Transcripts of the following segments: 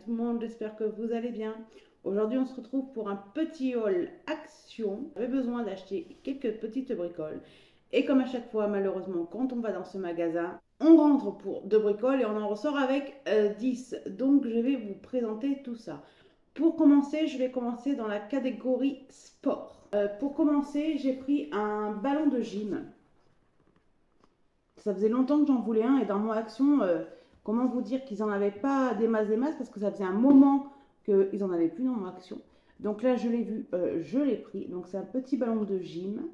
tout le monde, j'espère que vous allez bien. Aujourd'hui on se retrouve pour un petit haul action. J'avais besoin d'acheter quelques petites bricoles. Et comme à chaque fois, malheureusement, quand on va dans ce magasin, on rentre pour 2 bricoles et on en ressort avec 10. Donc je vais vous présenter tout ça. Pour commencer, je vais commencer dans la catégorie sport. Pour commencer, j'ai pris un ballon de gym. Ça faisait longtemps que j'en voulais un et dans mon action, comment vous dire qu'ils n'en avaient pas des masses parce que ça faisait un moment qu'ils n'en avaient plus dans mon action. Donc là, je l'ai vu, je l'ai pris. Donc c'est un petit ballon de gym.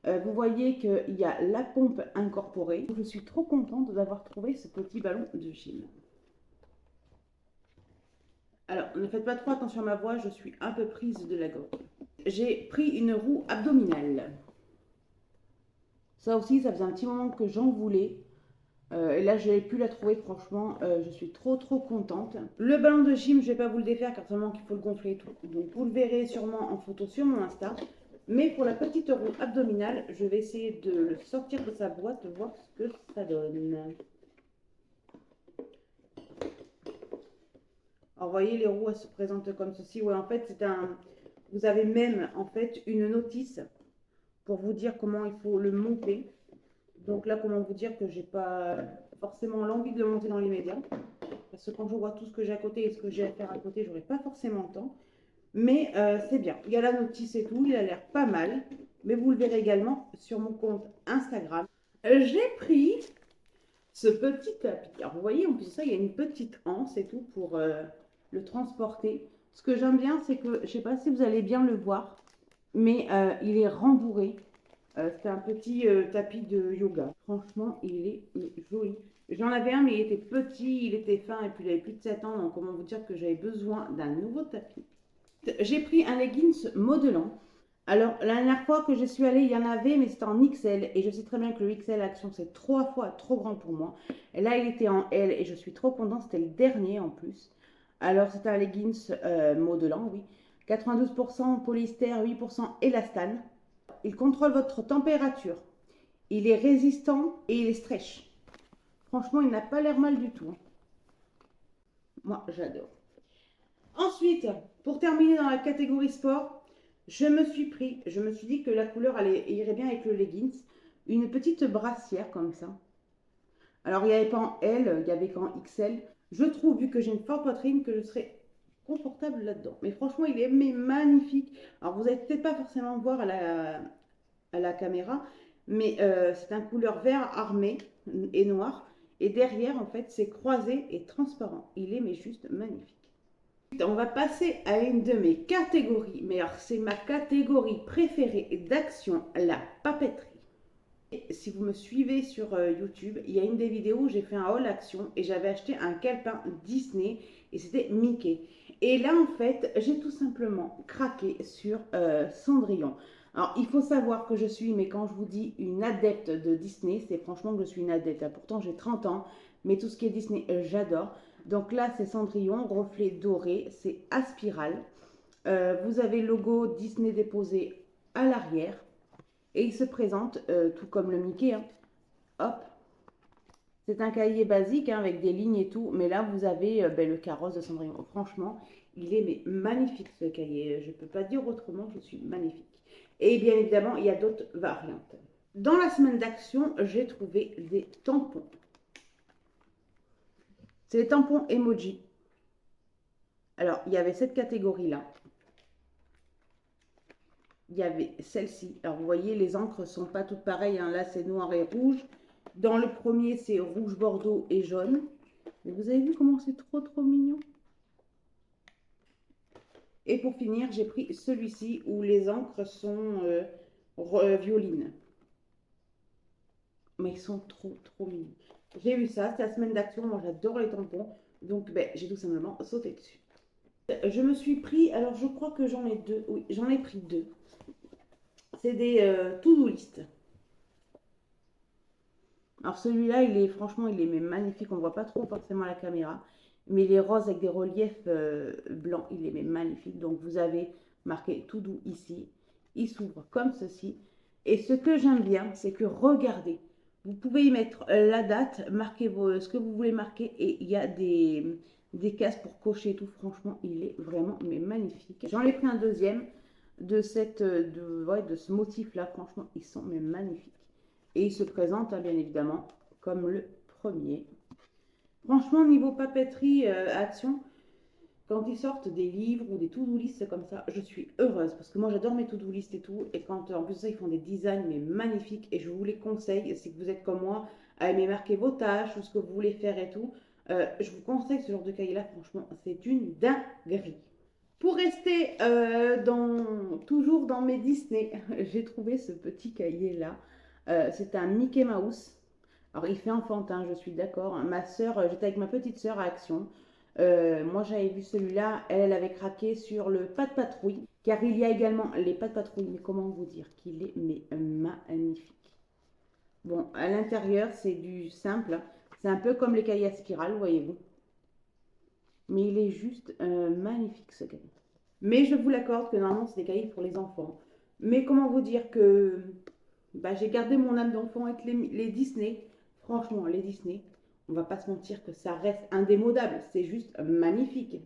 Vous voyez qu'il y a la pompe incorporée. Je suis trop contente d'avoir trouvé ce petit ballon de gym. Alors, ne faites pas trop attention à ma voix, je suis un peu prise de la gorge. J'ai pris une roue abdominale. Ça aussi, ça faisait un petit moment que j'en voulais. Et là, j'ai pu la trouver, franchement, je suis trop contente. Le ballon de gym, je ne vais pas vous le défaire car seulement qu'il faut le gonfler et tout. Donc, vous le verrez sûrement en photo sur mon Insta. Mais pour la petite roue abdominale, je vais essayer de le sortir de sa boîte, voir ce que ça donne. Alors, vous voyez, les roues, elles se présentent comme ceci. Ouais, en fait, c'est un... Vous avez même, en fait, une notice pour vous dire comment il faut le monter. Donc là, comment vous dire que j'ai pas forcément l'envie de le monter dans l'immédiat. Parce que quand je vois tout ce que j'ai à côté et ce que j'ai à faire à côté, j'aurai pas forcément le temps. Mais c'est bien. Il y a la notice et tout, il a l'air pas mal. Mais vous le verrez également sur mon compte Instagram. J'ai pris ce petit tapis. Alors vous voyez, en plus de ça, il y a une petite anse et tout pour le transporter. Ce que j'aime bien, c'est que, je sais pas si vous allez bien le voir, mais il est rembourré. C'est un petit tapis de yoga. Franchement, il est joli. J'en avais un, mais il était petit, il était fin, et puis il avait plus de 7 ans. Donc, comment vous dire que j'avais besoin d'un nouveau tapis. J'ai pris un leggings modelant. Alors, la dernière fois que je suis allée, il y en avait, mais c'était en XL. Et je sais très bien que le XL Action, c'est 3 fois trop grand pour moi. Et là, il était en L, et je suis trop contente. C'était le dernier en plus. Alors, c'était un leggings modelant, oui. 92% polyester, 8% élastane. Il contrôle votre température. Il est résistant et il est stretch. Franchement, il n'a pas l'air mal du tout. Moi, j'adore. Ensuite, pour terminer dans la catégorie sport, je me suis dit que la couleur irait bien avec le leggings. Une petite brassière comme ça. Alors, il n'y avait pas en L, il n'y avait qu'en XL. Je trouve, vu que j'ai une forte poitrine, que je serais confortable là-dedans. Mais franchement, il est magnifique. Alors, vous n'allez peut-être pas forcément voir à la caméra, mais c'est un couleur vert armé et noir. Et derrière, en fait, c'est croisé et transparent. Il est mais juste magnifique. On va passer à une de mes catégories, mais alors c'est ma catégorie préférée d'action, la papeterie. Et si vous me suivez sur YouTube, il y a une des vidéos où j'ai fait un haul action et j'avais acheté un calepin Disney et c'était Mickey. Et là, en fait, j'ai tout simplement craqué sur Cendrillon. Alors, il faut savoir que je suis, mais quand je vous dis une adepte de Disney, c'est franchement que je suis une adepte. Pourtant, j'ai 30 ans, mais tout ce qui est Disney, j'adore. Donc là, c'est Cendrillon, reflet doré, c'est à spirale. Vous avez le logo Disney déposé à l'arrière. Et il se présente tout comme le Mickey. Hein. Hop. C'est un cahier basique hein, avec des lignes et tout. Mais là, vous avez le carrosse de Cendrillon. Franchement, il est magnifique ce cahier. Je ne peux pas dire autrement, je suis magnifique. Et bien évidemment, il y a d'autres variantes. Dans la semaine d'action, j'ai trouvé des tampons. C'est les tampons emoji. Alors, il y avait cette catégorie-là. Il y avait celle-ci. Alors, vous voyez, les encres ne sont pas toutes pareilles. Hein. Là, c'est noir et rouge. Dans le premier, c'est rouge bordeaux et jaune. Mais vous avez vu comment c'est trop mignon. Et pour finir, j'ai pris celui-ci où les encres sont violines. Mais ils sont trop mignons. J'ai vu ça, c'est la semaine d'action. Moi, j'adore les tampons. Donc, j'ai tout simplement sauté dessus. Je me suis pris, alors je crois que j'en ai deux. Oui, j'en ai pris deux. C'est des to-do list. Alors celui-là, franchement, il est magnifique. On ne voit pas trop forcément à la caméra. Mais il est rose avec des reliefs blancs. Il est magnifique. Donc vous avez marqué tout doux ici. Il s'ouvre comme ceci. Et ce que j'aime bien, c'est que regardez. Vous pouvez y mettre la date, marquez ce que vous voulez marquer. Et il y a des des cases pour cocher et tout. Franchement, il est vraiment mais magnifique. J'en ai pris un deuxième de ce motif-là. Franchement, ils sont mais magnifiques. Et il se présente, bien évidemment, comme le premier. Franchement, niveau papeterie, action, quand ils sortent des livres ou des to-do list comme ça, je suis heureuse parce que moi j'adore mes to-do list et tout. Et quand en plus de ça, ils font des designs mais magnifiques et je vous les conseille. Si vous êtes comme moi, à aimer marquer vos tâches ou ce que vous voulez faire et tout, je vous conseille ce genre de cahier-là. Franchement, c'est une dinguerie. Pour rester toujours dans mes Disney, j'ai trouvé ce petit cahier-là. C'est un Mickey Mouse. Alors, il fait enfantin, je suis d'accord. Ma soeur, j'étais avec ma petite soeur à Action. Moi, j'avais vu celui-là. Elle avait craqué sur le Pas de Patrouille. Car il y a également les Pas de Patrouille. Mais comment vous dire qu'il est magnifique. Bon, à l'intérieur, c'est du simple. C'est un peu comme les cahiers à spirale, voyez-vous. Mais il est juste magnifique, ce cahier. Mais je vous l'accorde que normalement, c'est des cahiers pour les enfants. Mais comment vous dire que j'ai gardé mon âme d'enfant avec les Disney. Franchement, les Disney, on va pas se mentir que ça reste indémodable. C'est juste magnifique.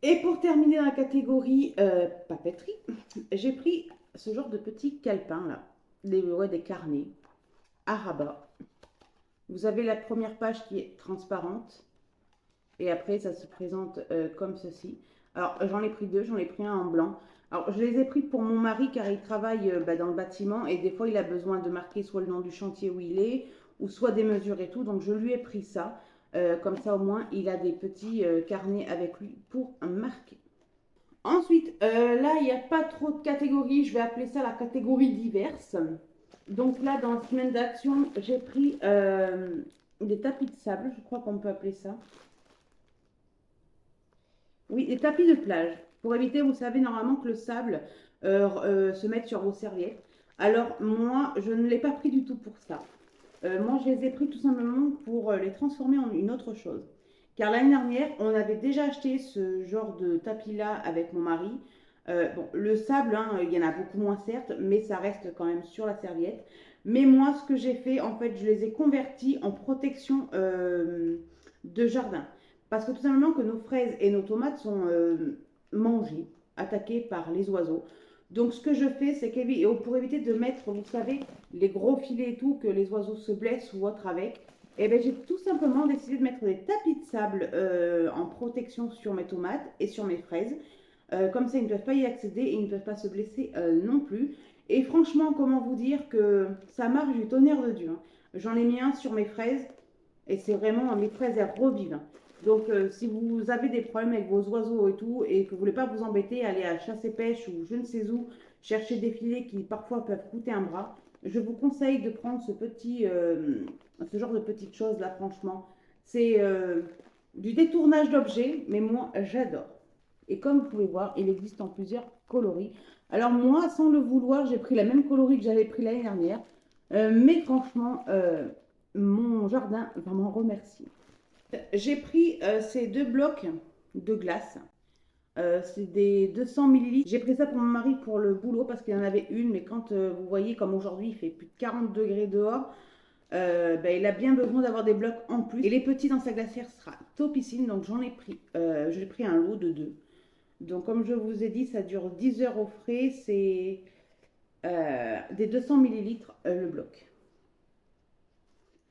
Et pour terminer dans la catégorie papeterie, j'ai pris ce genre de petits calepins là. Des carnets à rabat. Vous avez la première page qui est transparente. Et après, ça se présente comme ceci. Alors, j'en ai pris deux. J'en ai pris un en blanc. Alors, je les ai pris pour mon mari car il travaille dans le bâtiment et des fois, il a besoin de marquer soit le nom du chantier où il est ou soit des mesures et tout. Donc, je lui ai pris ça. Comme ça, au moins, il a des petits carnets avec lui pour marquer. Ensuite, là, il n'y a pas trop de catégories. Je vais appeler ça la catégorie diverses. Donc là, dans la semaine d'action, j'ai pris des tapis de sable. Je crois qu'on peut appeler ça. Oui, des tapis de plage. Pour éviter, vous savez, normalement que le sable se mette sur vos serviettes. Alors, moi, je ne l'ai pas pris du tout pour ça. Moi, je les ai pris tout simplement pour les transformer en une autre chose. Car l'année dernière, on avait déjà acheté ce genre de tapis-là avec mon mari. Bon, le sable, hein, il y en a beaucoup moins certes, mais ça reste quand même sur la serviette. Mais moi, ce que j'ai fait, en fait, je les ai convertis en protection de jardin. Parce que tout simplement que nos fraises et nos tomates sont mangées, attaquées par les oiseaux. Donc ce que je fais, c'est que pour éviter de mettre, vous savez, les gros filets et tout, que les oiseaux se blessent ou autre avec, eh ben, j'ai tout simplement décidé de mettre des tapis de sable en protection sur mes tomates et sur mes fraises. Comme ça, ils ne peuvent pas y accéder et ils ne peuvent pas se blesser non plus. Et franchement, comment vous dire que ça marche du tonnerre de Dieu, hein. J'en ai mis un sur mes fraises et c'est vraiment, mes fraises, elles revivent, hein. Donc, si vous avez des problèmes avec vos oiseaux et tout, et que vous ne voulez pas vous embêter, aller à chasse et pêche ou je ne sais où, chercher des filets qui parfois peuvent coûter un bras, je vous conseille de prendre ce genre de petites choses là, franchement. C'est du détournage d'objets, mais moi, j'adore. Et comme vous pouvez voir, il existe en plusieurs coloris. Alors moi, sans le vouloir, j'ai pris la même coloris que j'avais pris l'année dernière. Mais franchement, mon jardin va m'en remercier. J'ai pris ces deux blocs de glace. C'est des 200 millilitres. J'ai pris ça pour mon mari pour le boulot parce qu'il en avait une. Mais quand vous voyez comme aujourd'hui il fait plus de 40 degrés dehors, il a bien besoin d'avoir des blocs en plus. Et les petits dans sa glacière sera topissime. Donc j'en ai pris. J'ai pris un lot de deux. Donc comme je vous ai dit, ça dure 10 heures au frais. C'est des 200 millilitres le bloc.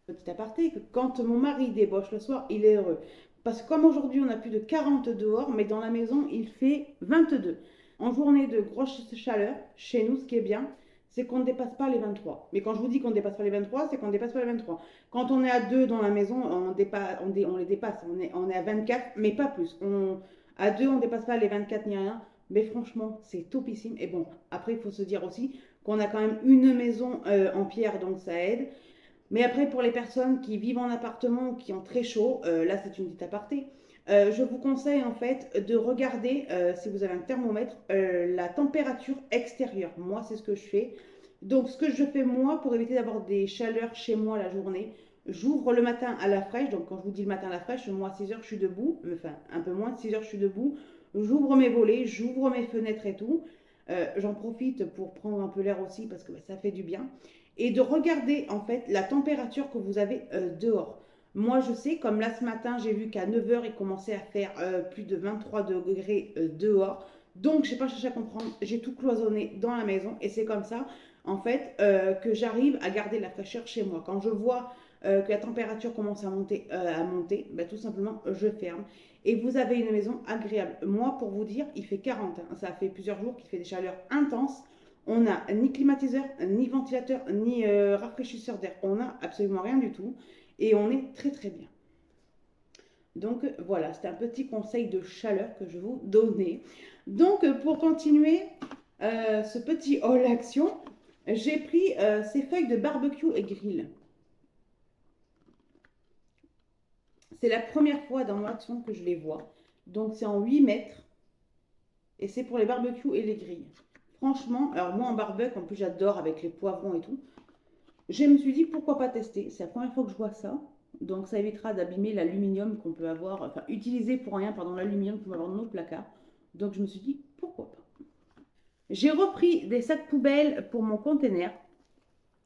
Petit aparté, que quand mon mari débauche le soir, il est heureux. Parce que comme aujourd'hui on a plus de 40 dehors, mais dans la maison il fait 22. En journée de grosse chaleur, chez nous ce qui est bien, c'est qu'on ne dépasse pas les 23. Mais quand je vous dis qu'on ne dépasse pas les 23, c'est qu'on ne dépasse pas les 23. Quand on est à 2 dans la maison, on les dépasse, on est à 24, mais pas plus. À 2, on ne dépasse pas les 24 ni rien. Mais franchement, c'est topissime. Et bon, après, il faut se dire aussi qu'on a quand même une maison en pierre, donc ça aide. Mais après, pour les personnes qui vivent en appartement ou qui ont très chaud, là c'est une petite aparté, je vous conseille en fait de regarder, si vous avez un thermomètre, la température extérieure. Moi, c'est ce que je fais. Donc, ce que je fais moi, pour éviter d'avoir des chaleurs chez moi la journée, j'ouvre le matin à la fraîche. Donc, quand je vous dis le matin à la fraîche, moi à 6 heures, je suis debout. Enfin, un peu moins de 6 heures, je suis debout. J'ouvre mes volets, j'ouvre mes fenêtres et tout. J'en profite pour prendre un peu l'air aussi parce que ça fait du bien et de regarder en fait la température que vous avez dehors. Moi, je sais, comme là ce matin, j'ai vu qu'à 9 heures, il commençait à faire plus de 23 degrés dehors. Donc, je n'ai pas cherché à comprendre. J'ai tout cloisonné dans la maison. Et c'est comme ça, en fait, que j'arrive à garder la fraîcheur chez moi. Quand je vois que la température commence à monter, ben, tout simplement, je ferme. Et vous avez une maison agréable. Moi, pour vous dire, il fait 40, hein. Ça fait plusieurs jours qu'il fait des chaleurs intenses. On n'a ni climatiseur, ni ventilateur, ni rafraîchisseur d'air. On n'a absolument rien du tout. Et on est très très bien. Donc voilà, c'est un petit conseil de chaleur que je vous donnais. Donc pour continuer ce petit haul action, j'ai pris ces feuilles de barbecue et grill. C'est la première fois dans mon action que je les vois. Donc c'est en 8 mètres et c'est pour les barbecues et les grilles. Franchement, alors moi en barbecue, en plus j'adore avec les poivrons et tout. Je me suis dit pourquoi pas tester. C'est la première fois que je vois ça. Donc ça évitera d'abîmer l'aluminium qu'on peut avoir, enfin utiliser pour rien, pardon, l'aluminium qu'on peut avoir dans nos placards. Donc je me suis dit pourquoi pas. J'ai repris des sacs poubelles pour mon container.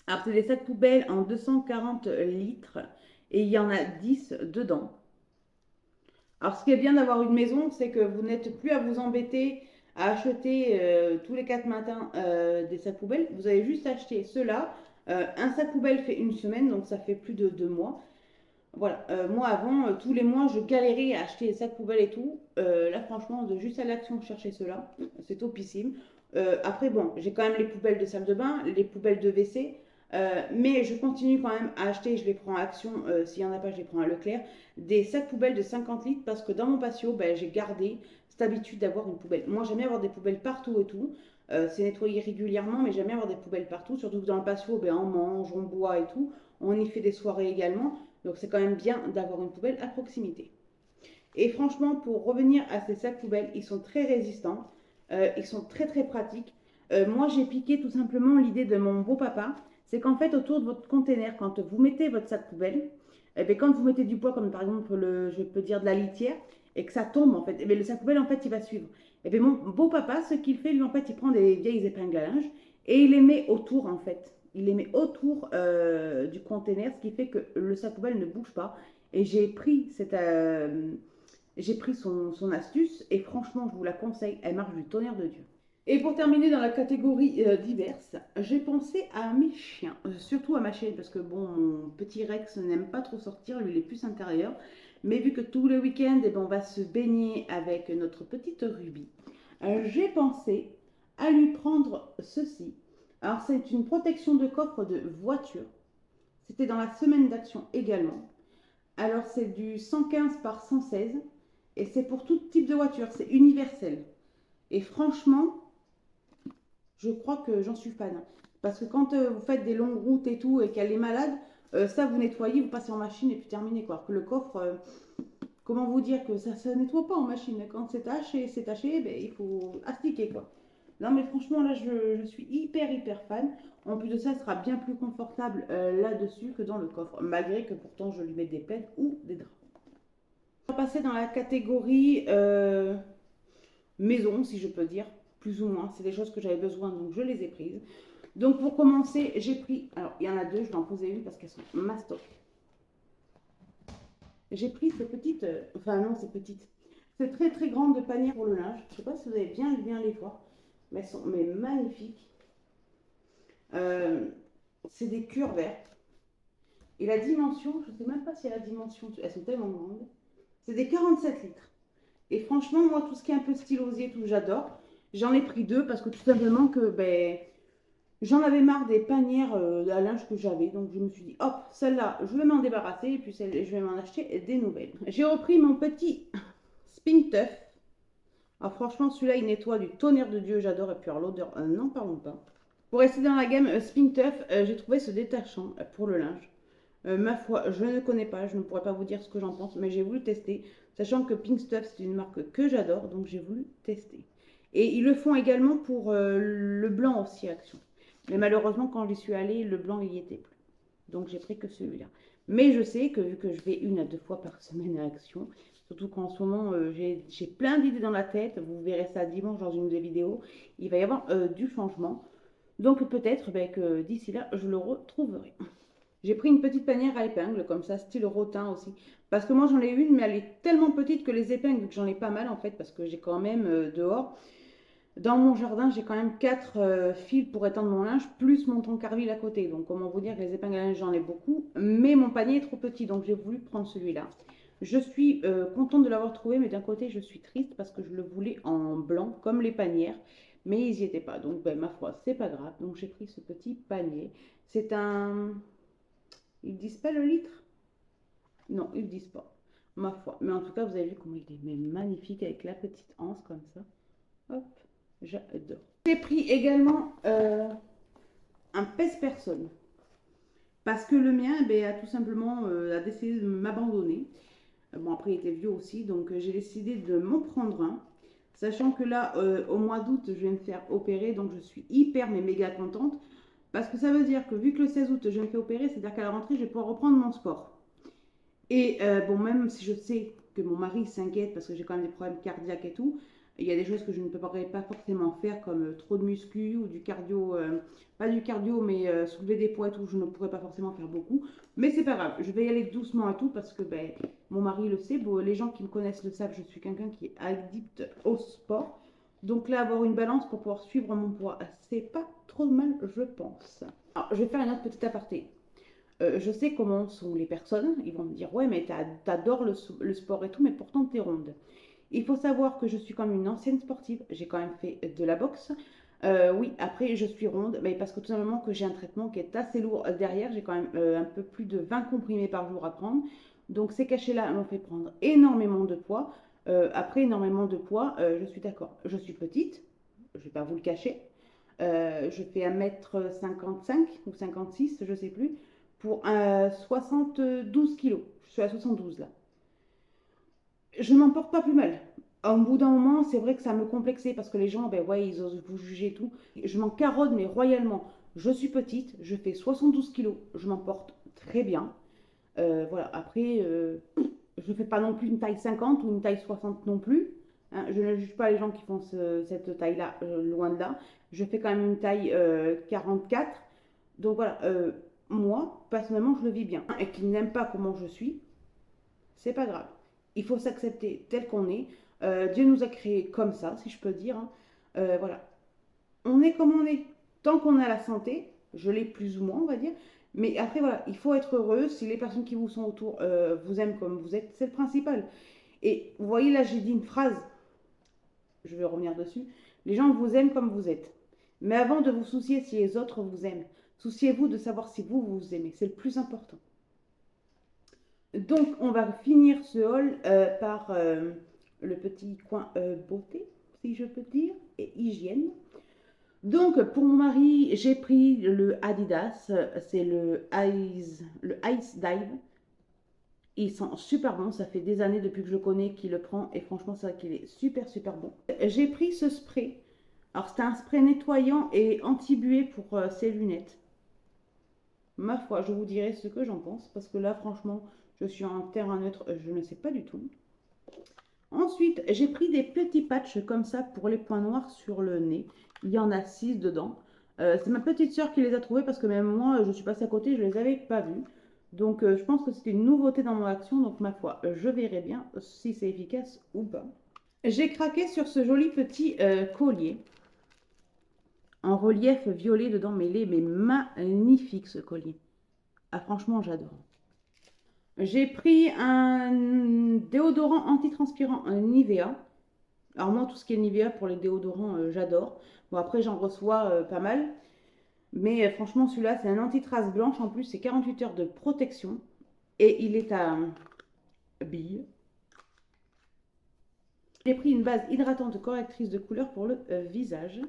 Alors c'est des sacs poubelles en 240 litres et il y en a 10 dedans. Alors ce qui est bien d'avoir une maison, c'est que vous n'êtes plus à vous embêter à acheter tous les 4 matins des sacs poubelles. Vous avez juste acheté ceux-là. Un sac poubelle fait une semaine, donc ça fait plus de 2 mois. Voilà, moi avant, tous les mois, je galérais à acheter des sacs poubelles et tout. Là, franchement, de juste à l'action chercher cela, c'est topissime. Après, bon, j'ai quand même les poubelles de salle de bain, les poubelles de WC, mais je continue quand même à acheter, je les prends à Action, s'il n'y en a pas, je les prends à Leclerc, des sacs poubelles de 50 litres parce que dans mon patio, ben, j'ai gardé cette habitude d'avoir une poubelle. Moi, j'aime bien avoir des poubelles partout et tout. C'est nettoyé régulièrement, mais j'aime bien avoir des poubelles partout, surtout que dans le patio, ben, on mange, on boit et tout. On y fait des soirées également. Donc c'est quand même bien d'avoir une poubelle à proximité. Et franchement, pour revenir à ces sacs poubelles, ils sont très résistants, ils sont très très pratiques. Moi, j'ai piqué tout simplement l'idée de mon beau-papa, c'est qu'en fait, autour de votre container, quand vous mettez votre sac poubelle, eh bien, quand vous mettez du poids, comme par exemple, je peux dire de la litière, et que ça tombe, en fait, eh bien, le sac poubelle, en fait, il va suivre. Et bien, mon beau-papa, ce qu'il fait, lui, en fait, il prend des vieilles épingles à linge et il les met autour, en fait. Il les met autour du container, ce qui fait que le sac poubelle ne bouge pas. Et j'ai pris son astuce et franchement, je vous la conseille, elle marche du tonnerre de Dieu. Et pour terminer dans la catégorie diverses, j'ai pensé à mes chiens, surtout à ma chienne, parce que bon, mon petit Rex n'aime pas trop sortir, lui il est plus intérieur. Mais vu que tous les week-ends, eh ben, on va se baigner avec notre petite Ruby, j'ai pensé à lui prendre ceci. Alors c'est une protection de coffre de voiture. C'était dans la semaine d'action également. Alors c'est du 115 par 116 et c'est pour tout type de voiture, c'est universel. Et franchement, je crois que j'en suis fan. Parce que quand vous faites des longues routes et tout et qu'elle est malade, ça vous nettoyez, vous passez en machine et puis terminé quoi. Que le coffre, comment vous dire que ça ne se nettoie pas en machine. Quand c'est taché, ben, il faut astiquer quoi. Non mais franchement là je suis hyper fan. En plus de ça, elle sera bien plus confortable là-dessus que dans le coffre. Malgré que pourtant je lui mets des plaids ou des draps. On va passer dans la catégorie maison si je peux dire. Plus ou moins. C'est des choses que j'avais besoin donc je les ai prises. Donc pour commencer, j'ai pris, alors il y en a deux, je vais en poser une parce qu'elles sont mastoc. J'ai pris ces petites, enfin non ces petites, ces très grandes paniers pour le linge. Je ne sais pas si vous allez bien les voir, mais elles sont magnifiques. C'est des cures vertes. Et la dimension, je ne sais même pas si y a la dimension, elles sont tellement grandes. C'est des 47 litres. Et franchement, moi, tout ce qui est un peu stylosé, tout, j'adore. J'en ai pris deux parce que tout simplement que ben, j'en avais marre des panières à linge que j'avais. Donc je me suis dit, hop, celle-là, je vais m'en débarrasser et puis je vais m'en acheter des nouvelles. J'ai repris mon petit Spin Tuff. Alors franchement, celui-là, il nettoie du tonnerre de Dieu, j'adore. Et puis alors l'odeur, n'en parlons pas. Pour rester dans la gamme Spin Tuff, j'ai trouvé ce détachant pour le linge. Ma foi, je ne connais pas, je ne pourrais pas vous dire ce que j'en pense, mais j'ai voulu tester, sachant que Pink Stuff, c'est une marque que j'adore, donc j'ai voulu tester. Et ils le font également pour le blanc aussi, Action. Mais malheureusement, quand j'y suis allée, le blanc, il n'y était plus. Donc j'ai pris que celui-là. Mais je sais que vu que je vais 1 à 2 fois par semaine à Action, surtout qu'en ce moment, j'ai plein d'idées dans la tête, vous verrez ça dimanche dans une des vidéos, il va y avoir du changement. Donc peut-être ben, que d'ici là, je le retrouverai. J'ai pris une petite panière à épingles, comme ça, style rotin aussi. Parce que moi, j'en ai une, mais elle est tellement petite que les épingles, vu que j'en ai pas mal en fait, parce que j'ai quand même dehors, dans mon jardin, j'ai quand même 4 fils pour étendre mon linge, plus mon tankerville à côté. Donc, comment vous dire que les épingles à linge, j'en ai beaucoup, mais mon panier est trop petit, donc j'ai voulu prendre celui-là. Je suis contente de l'avoir trouvé, mais d'un côté, je suis triste parce que je le voulais en blanc, comme les panières, mais ils n'y étaient pas. Donc, ben, ma foi, c'est pas grave. Donc, j'ai pris ce petit panier. C'est un. Ils disent pas le litre? Non, ils disent pas. Ma foi. Mais en tout cas, vous avez vu comment il est magnifique avec la petite anse comme ça. Hop, j'adore. J'ai pris également un pèse-personne. Parce que le mien ben, a tout simplement a décidé de m'abandonner. Bon, après, il était vieux aussi, donc j'ai décidé de m'en prendre un. Sachant que là, au mois d'août, je vais me faire opérer, donc je suis hyper mais méga contente. Parce que ça veut dire que vu que le 16 août, je me fais opérer, c'est-à-dire qu'à la rentrée, je vais pouvoir reprendre mon sport. Et bon, même si je sais que mon mari s'inquiète parce que j'ai quand même des problèmes cardiaques et tout, il y a des choses que je ne peux pas forcément faire comme trop de muscu ou du cardio, pas du cardio mais soulever des poids et tout, je ne pourrais pas forcément faire beaucoup. Mais c'est pas grave, je vais y aller doucement et tout parce que ben, mon mari le sait, bon, les gens qui me connaissent le savent, je suis quelqu'un qui est addict au sport. Donc là, avoir une balance pour pouvoir suivre mon poids, c'est pas trop mal, je pense. Alors, je vais faire une autre petite aparté. Je sais comment sont les personnes. Ils vont me dire, ouais, mais t'adores le sport et tout, mais pourtant t'es ronde. Il faut savoir que je suis comme une ancienne sportive. J'ai quand même fait de la boxe. Oui, après, je suis ronde, mais parce que tout simplement que j'ai un traitement qui est assez lourd derrière. J'ai quand même un peu plus de 20 comprimés par jour à prendre. Donc ces cachets-là m'ont fait prendre énormément de poids. Après énormément de poids, je suis d'accord. Je suis petite, je ne vais pas vous le cacher. Je fais 1,55 m ou 56, je ne sais plus, pour 72 kilos. Je suis à 72 là. Je m'en porte pas plus mal. Au bout d'un moment, c'est vrai que ça me complexait parce que les gens, ben ouais, ils osent vous juger et tout. Je m'en carotte, mais royalement. Je suis petite, je fais 72 kilos, je m'en porte très bien. Voilà, après, je ne fais pas non plus une taille 50 ou une taille 60 non plus. Hein. Je ne juge pas les gens qui font cette taille-là, loin de là. Je fais quand même une taille 44. Donc voilà, moi, personnellement, je le vis bien. Et qui n'aime pas comment je suis, c'est pas grave. Il faut s'accepter tel qu'on est. Dieu nous a créés comme ça, si je peux dire. Hein. Voilà, on est comme on est. Tant qu'on a la santé, je l'ai plus ou moins, on va dire. Mais après, voilà, il faut être heureux. Si les personnes qui vous sont autour vous aiment comme vous êtes, c'est le principal. Et vous voyez, là, j'ai dit une phrase, je vais revenir dessus. Les gens vous aiment comme vous êtes. Mais avant de vous soucier si les autres vous aiment, souciez-vous de savoir si vous vous aimez. C'est le plus important. Donc, on va finir ce haul par le petit coin beauté, si je peux dire, et hygiène. Donc, pour mon mari, j'ai pris le Adidas, c'est le Ice Dive. Il sent super bon, ça fait des années depuis que je le connais qu'il le prend et franchement, c'est vrai qu'il est super super bon. J'ai pris ce spray. Alors, c'est un spray nettoyant et anti-buée pour ses lunettes. Ma foi, je vous dirai ce que j'en pense parce que là, franchement, je suis en terrain neutre, je ne sais pas du tout. Ensuite, j'ai pris des petits patchs comme ça pour les points noirs sur le nez. Il y en a 6 dedans. C'est ma petite soeur qui les a trouvés parce que même moi, je suis passée à côté, je ne les avais pas vus. Donc, je pense que c'était une nouveauté dans mon action. Donc, ma foi, je verrai bien si c'est efficace ou pas. J'ai craqué sur ce joli petit collier en relief violet dedans, mais il est magnifique ce collier. Ah, franchement, j'adore. J'ai pris un déodorant antitranspirant Nivea. Alors moi, tout ce qui est Nivea pour les déodorants, j'adore. Bon, après, j'en reçois pas mal. Mais franchement, celui-là, c'est un anti-trace blanche. En plus, c'est 48 heures de protection. Et il est à billes. J'ai pris une base hydratante correctrice de couleur pour le visage.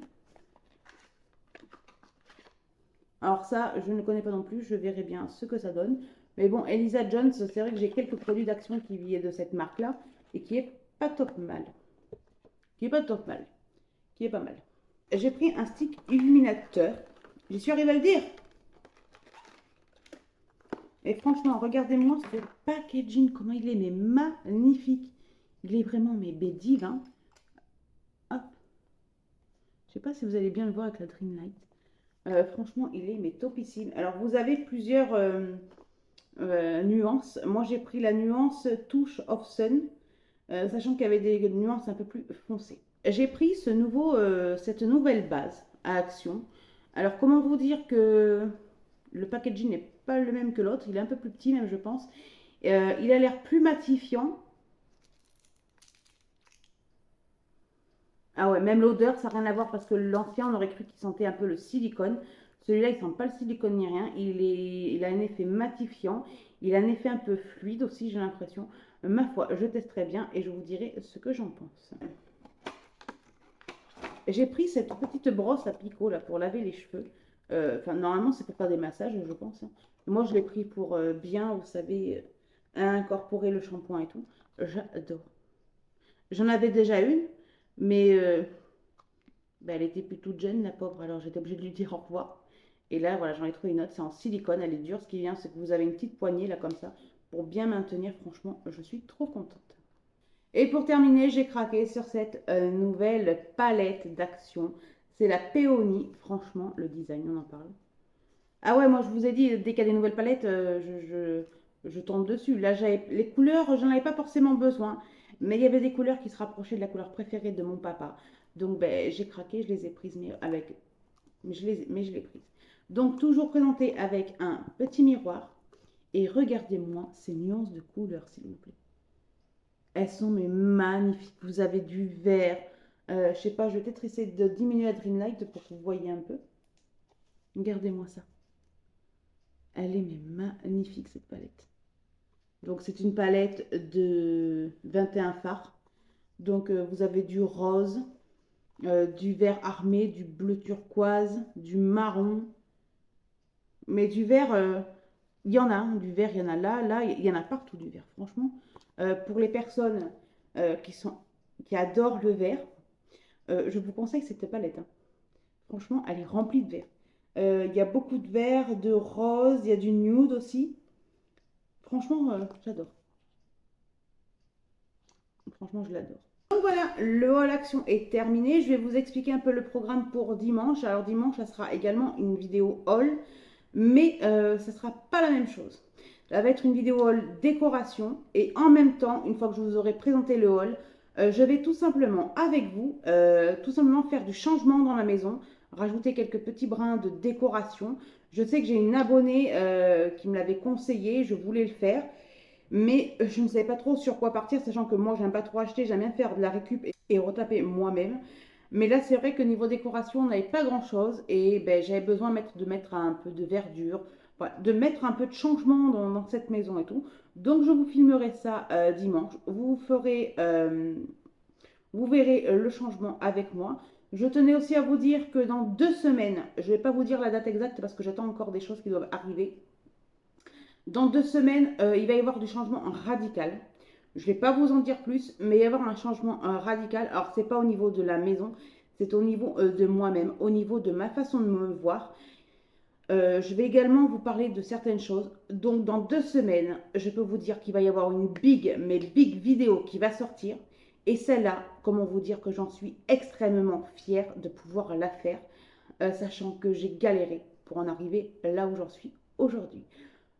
Alors ça, je ne connais pas non plus. Je verrai bien ce que ça donne. Mais bon, Elisa Jones, c'est vrai que j'ai quelques produits d'action qui viennent de cette marque-là. Et qui est pas top mal. Qui est pas top mal. Qui est pas mal. J'ai pris un stick illuminateur. J'y suis arrivée à le dire. Et franchement, regardez-moi ce packaging, comment il est, mais magnifique. Il est vraiment, mais divin. Hop. Je sais pas si vous allez bien le voir avec la Dreamlight. Franchement, il est mais topissime. Alors, vous avez plusieurs nuances. Moi, j'ai pris la nuance Touch of Sun, sachant qu'il y avait des nuances un peu plus foncées. J'ai pris cette nouvelle base à action. Alors, comment vous dire que le packaging n'est pas le même que l'autre. Il est un peu plus petit, même, je pense. Il a l'air plus matifiant. Ah ouais, même l'odeur, ça n'a rien à voir parce que l'ancien, on aurait cru qu'il sentait un peu le silicone. Celui-là, il sent pas le silicone ni rien. Il a un effet matifiant. Il a un effet un peu fluide aussi, j'ai l'impression. Ma foi, je testerai bien et je vous dirai ce que j'en pense. J'ai pris cette petite brosse à picot là pour laver les cheveux. Enfin, normalement, c'est pour faire des massages, je pense, hein. Moi, je l'ai pris pour bien, vous savez, incorporer le shampoing et tout. J'adore. J'en avais déjà une, mais ben, elle était plus toute jeune, la pauvre, alors j'étais obligée de lui dire au revoir. Et là, voilà, j'en ai trouvé une autre, c'est en silicone, elle est dure. Ce qui vient, c'est que vous avez une petite poignée, là, comme ça, pour bien maintenir. Franchement, je suis trop contente. Et pour terminer, j'ai craqué sur cette nouvelle palette d'action. C'est la Peony. Franchement, le design, on en parle. Ah ouais, moi, je vous ai dit, dès qu'il y a des nouvelles palettes, je tombe dessus. Là, les couleurs, j'en avais pas forcément besoin. Mais il y avait des couleurs qui se rapprochaient de la couleur préférée de mon papa. Donc, ben, j'ai craqué, je les ai prises, mais je l'ai prise. Donc, toujours présentée avec un petit miroir. Et regardez-moi ces nuances de couleurs, s'il vous plaît. Elles sont mais magnifiques. Vous avez du vert. Je sais pas, je vais peut-être essayer de diminuer la Dream Light pour que vous voyez un peu. Regardez-moi ça. Elle est mais magnifique cette palette. Donc c'est une palette de 21 fards. Donc vous avez du rose, du vert armé, du bleu turquoise, du marron. Mais du vert, il y en a, hein, du vert, il y en a là, il y en a partout du vert, franchement. Pour les personnes qui adorent le vert, je vous conseille cette palette, hein. Franchement, elle est remplie de vert. Il y a beaucoup de vert, de rose, il y a du nude aussi. Franchement, j'adore. Franchement, je l'adore. Donc voilà, le haul action est terminé. Je vais vous expliquer un peu le programme pour dimanche. Alors dimanche, ça sera également une vidéo haul, mais ça ne sera pas la même chose. Ça va être une vidéo haul décoration et en même temps, une fois que je vous aurai présenté le haul, je vais tout simplement avec vous, tout simplement faire du changement dans la maison, rajouter quelques petits brins de décoration. Je sais que j'ai une abonnée qui me l'avait conseillé, je voulais le faire. Mais je ne savais pas trop sur quoi partir, sachant que moi, j'aime pas trop acheter, j'aime bien faire de la récup et retaper moi-même. Mais là, c'est vrai que niveau décoration, on n'avait pas grand-chose et ben, j'avais besoin de mettre un peu de verdure, voilà, de mettre un peu de changement dans cette maison et tout. Donc, je vous filmerai ça dimanche. Vous verrez le changement avec moi. Je tenais aussi à vous dire que dans 2 semaines, je ne vais pas vous dire la date exacte parce que j'attends encore des choses qui doivent arriver. Dans 2 semaines, il va y avoir du changement radical. Je ne vais pas vous en dire plus, mais il va y avoir un changement radical. Alors, ce n'est pas au niveau de la maison, c'est au niveau de moi-même, au niveau de ma façon de me voir. Je vais également vous parler de certaines choses. Donc, dans 2 semaines, je peux vous dire qu'il va y avoir une mais big vidéo qui va sortir. Et celle-là, comment vous dire que j'en suis extrêmement fière de pouvoir la faire, sachant que j'ai galéré pour en arriver là où j'en suis aujourd'hui.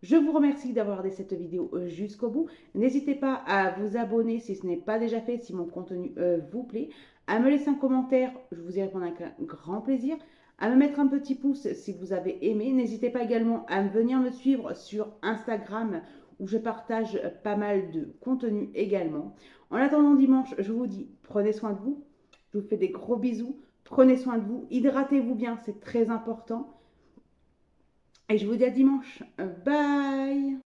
Je vous remercie d'avoir regardé cette vidéo jusqu'au bout. N'hésitez pas à vous abonner si ce n'est pas déjà fait, si mon contenu vous plaît, à me laisser un commentaire, je vous y répondrai avec un grand plaisir, à me mettre un petit pouce si vous avez aimé. N'hésitez pas également à venir me suivre sur Instagram où je partage pas mal de contenu également. En attendant dimanche, je vous dis prenez soin de vous, je vous fais des gros bisous, prenez soin de vous, hydratez-vous bien, c'est très important. Et je vous dis à dimanche. Bye!